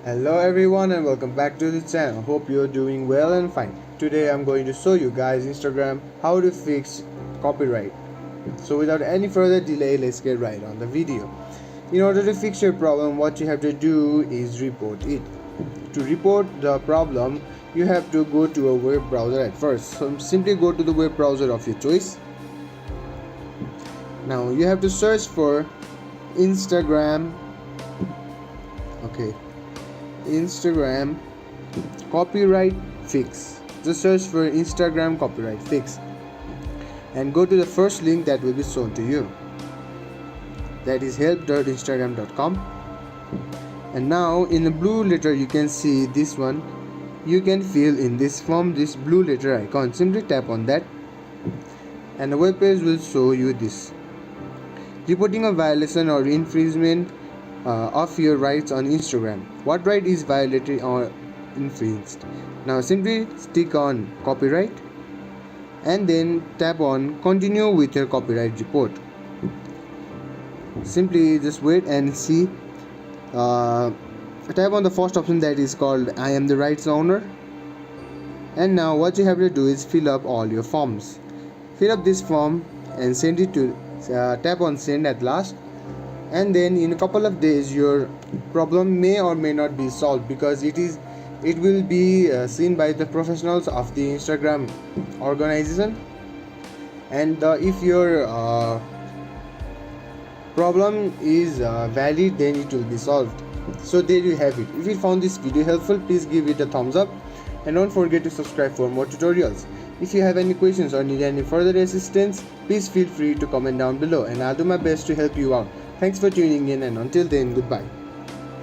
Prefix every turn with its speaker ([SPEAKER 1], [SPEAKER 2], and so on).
[SPEAKER 1] Hello everyone and welcome back to the channel. Hope you're doing well and fine. Today I'm going to show you guys Instagram how to fix copyright. So without any further delay, let's get right on the video. In order to fix your problem, what you have to do is report it. To report the problem, you have to go to a web browser at first. So simply go to the web browser of your choice. Now you have to search for Instagram copyright fix. Just search for Instagram copyright fix and go to the first link that will be shown to you, that is help.instagram.com. and now in the blue letter you can see this one. You can fill in this form, this blue letter icon. Simply tap on that and the web page will show you this: reporting a violation or infringement of your rights on Instagram. What right is violated or infringed? Now simply click on copyright and then tap on continue with your copyright report. Simply just wait and see. Tap on the first option that is called I am the rights owner, and now what you have to do is fill up all your forms. Fill up this form and send it to tap on send at last, and then in a couple of days your problem may or may not be solved, because it will be seen by the professionals of the Instagram organization, and if your problem is valid, then it will be solved. So there you have it. If you found this video helpful, please give it a thumbs up and don't forget to subscribe for more tutorials. If you have any questions or need any further assistance, please feel free to comment down below and I'll do my best to help you out. Thanks for tuning in, and until then, goodbye.